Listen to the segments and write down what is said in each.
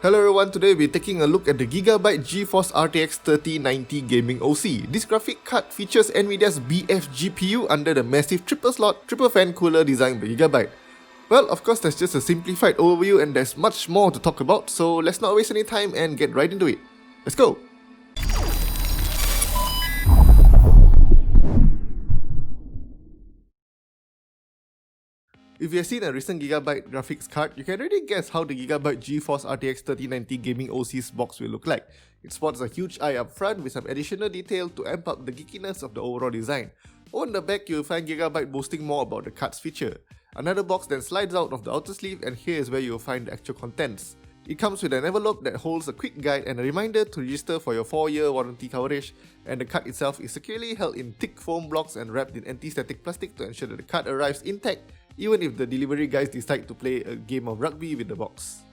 Hello everyone, today we're taking a look at the GIGABYTE GeForce RTX 3090 Gaming OC. This graphic card features NVIDIA's BF GPU under the massive triple slot, triple fan cooler designed by GIGABYTE. Well, of course that's just a simplified overview and there's much more to talk about, so let's not waste any time and get right into it. Let's go! If you have seen a recent GIGABYTE graphics card, you can already guess how the GIGABYTE GeForce RTX 3090 Gaming OC's box will look like. It sports a huge eye up front with some additional detail to amp up the geekiness of the overall design. On the back, you'll find GIGABYTE boasting more about the card's feature. Another box then slides out of the outer sleeve, and here is where you'll find the actual contents. It comes with an envelope that holds a quick guide and a reminder to register for your 4-year warranty coverage, and the card itself is securely held in thick foam blocks and wrapped in anti-static plastic to ensure that the card arrives intact even if the delivery guys decide to play a game of rugby with the box.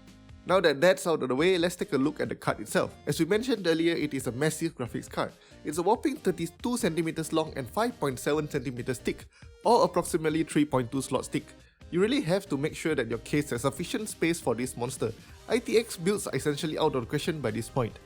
Now that that's out of the way, let's take a look at the card itself. As we mentioned earlier, it is a massive graphics card. It's a whopping 32cm long and 5.7cm thick, or approximately 3.2 slots thick. You really have to make sure that your case has sufficient space for this monster. ITX builds are essentially out of the question by this point.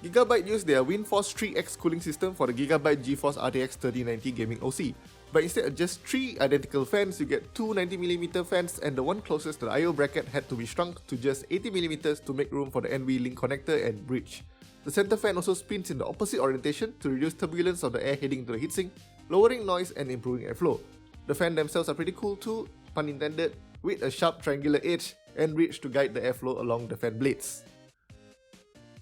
GIGABYTE used their WindForce 3X cooling system for the GIGABYTE GeForce RTX 3090 Gaming OC. But instead of just 3 identical fans, you get 2 90mm fans, and the one closest to the I/O bracket had to be shrunk to just 80mm to make room for the NV-Link connector and bridge. The center fan also spins in the opposite orientation to reduce turbulence of the air heading to the heatsink, lowering noise and improving airflow. The fans themselves are pretty cool too, pun intended, with a sharp triangular edge and bridge to guide the airflow along the fan blades.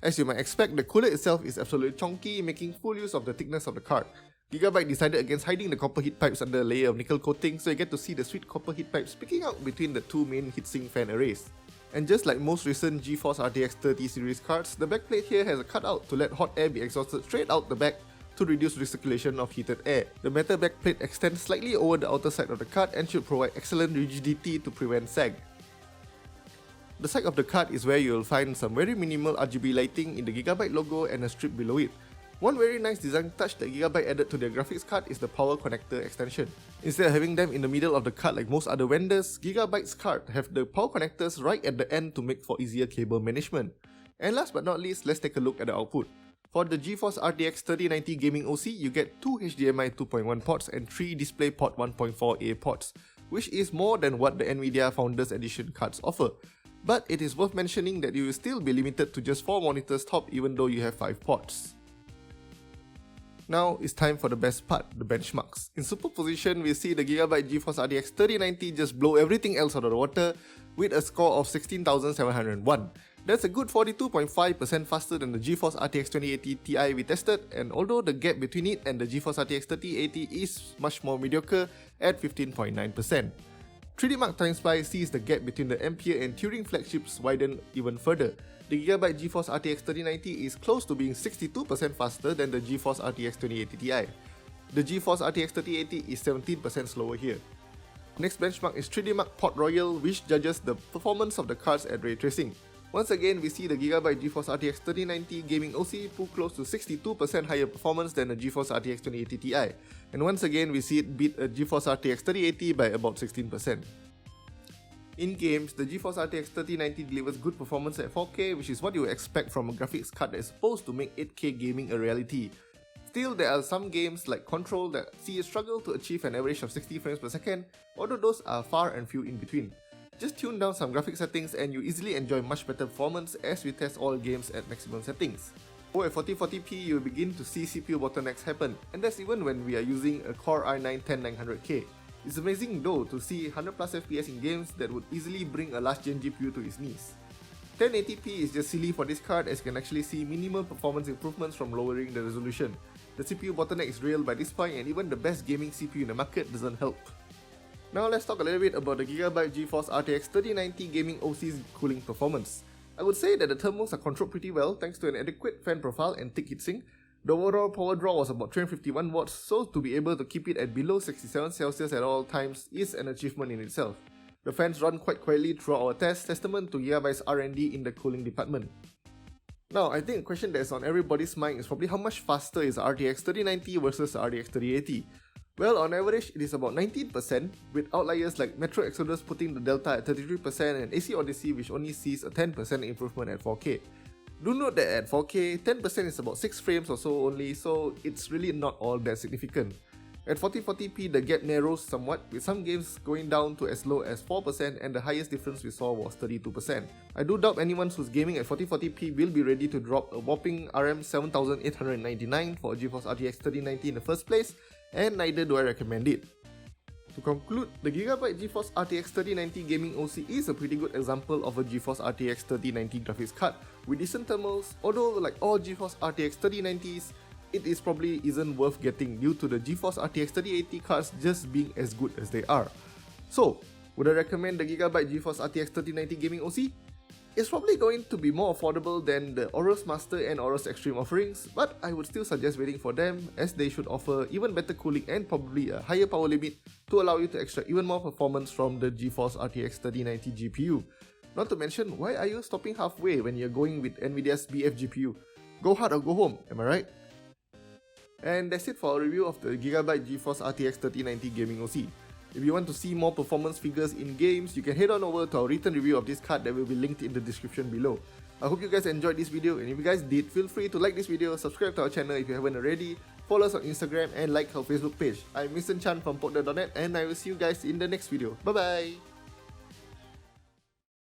As you might expect, the cooler itself is absolutely chunky, making full use of the thickness of the card. GIGABYTE decided against hiding the copper heat pipes under a layer of nickel coating, so you get to see the sweet copper heat pipes sticking out between the two main heatsink fan arrays. And just like most recent GeForce RTX 30 series cards, the backplate here has a cutout to let hot air be exhausted straight out the back to reduce recirculation of heated air. The metal backplate extends slightly over the outer side of the card and should provide excellent rigidity to prevent sag. The side of the card is where you will find some very minimal RGB lighting in the GIGABYTE logo and a strip below it. One very nice design touch that GIGABYTE added to their graphics card is the power connector extension. Instead of having them in the middle of the card like most other vendors, GIGABYTE's card have the power connectors right at the end to make for easier cable management. And last but not least, let's take a look at the output. For the GeForce RTX 3090 Gaming OC, you get 2 HDMI 2.1 ports and 3 DisplayPort 1.4a ports, which is more than what the NVIDIA Founders Edition cards offer. But it is worth mentioning that you will still be limited to just 4 monitors top even though you have 5 ports. Now it's time for the best part, the benchmarks. In superposition, we see the GIGABYTE GeForce RTX 3090 just blow everything else out of the water with a score of 16,701. That's a good 42.5% faster than the GeForce RTX 2080 Ti we tested, and although the gap between it and the GeForce RTX 3080 is much more mediocre at 15.9%. 3D Mark XSpy sees the gap between the Ampere and Turing flagships widen even further. The GIGABYTE GeForce RTX 3090 is close to being 62% faster than the GeForce RTX 2080 Ti. The GeForce RTX 3080 is 17% slower here. Next benchmark is 3D Mark Port Royal, which judges the performance of the cards at ray tracing. Once again, we see the GIGABYTE GeForce RTX 3090 Gaming OC pull close to 62% higher performance than the GeForce RTX 2080 Ti. And once again, we see it beat a GeForce RTX 3080 by about 16%. In games, the GeForce RTX 3090 delivers good performance at 4K, which is what you would expect from a graphics card that is supposed to make 8K gaming a reality. Still, there are some games like Control that see it struggle to achieve an average of 60 frames per second, although those are far and few in between. Just tune down some graphic settings and you easily enjoy much better performance as we test all games at maximum settings. At 4040p, you will begin to see CPU bottlenecks happen, and that's even when we are using a Core i9 10900K. It's amazing though to see 100+ FPS in games that would easily bring a last-gen GPU to its knees. 1080p is just silly for this card as you can actually see minimal performance improvements from lowering the resolution. The CPU bottleneck is real by this point, and even the best gaming CPU in the market doesn't help. Now let's talk a little bit about the GIGABYTE GeForce RTX 3090 Gaming OC's cooling performance. I would say that the thermals are controlled pretty well thanks to an adequate fan profile and thick heatsink. The overall power draw was about 351 watts, so to be able to keep it at below 67 Celsius at all times is an achievement in itself. The fans run quite quietly throughout our test, testament to GIGABYTE's R&D in the cooling department. Now, I think a question that is on everybody's mind is probably how much faster is the RTX 3090 versus the RTX 3080. Well, on average, it is about 19%, with outliers like Metro Exodus putting the delta at 33% and AC Odyssey which only sees a 10% improvement at 4K. Do note that at 4K, 10% is about 6 frames or so only, so it's really not all that significant. At 1440p, the gap narrows somewhat, with some games going down to as low as 4% and the highest difference we saw was 32%. I do doubt anyone who's gaming at 1440p will be ready to drop a whopping RM7899 for a GeForce RTX 3090 in the first place, and neither do I recommend it. To conclude, the GIGABYTE GeForce RTX 3090 gaming OC is a pretty good example of a GeForce RTX 3090 graphics card with decent thermals, although like all GeForce RTX 3090s, it is probably isn't worth getting due to the GeForce RTX 3080 cards just being as good as they are. So, would I recommend the GIGABYTE GeForce RTX 3090 gaming OC? It's probably going to be more affordable than the AORUS Master and AORUS Xtreme offerings, but I would still suggest waiting for them as they should offer even better cooling and probably a higher power limit to allow you to extract even more performance from the GeForce RTX 3090 GPU. Not to mention, why are you stopping halfway when you're going with Nvidia's BF GPU? Go hard or go home, am I right? And that's it for our review of the GIGABYTE GeForce RTX 3090 gaming OC. If you want to see more performance figures in games, you can head on over to our written review of this card that will be linked in the description below. I hope you guys enjoyed this video, and if you guys did, feel free to like this video, subscribe to our channel if you haven't already, follow us on Instagram and like our Facebook page. I'm Mr. Chan from Podder.net and I will see you guys in the next video. Bye bye!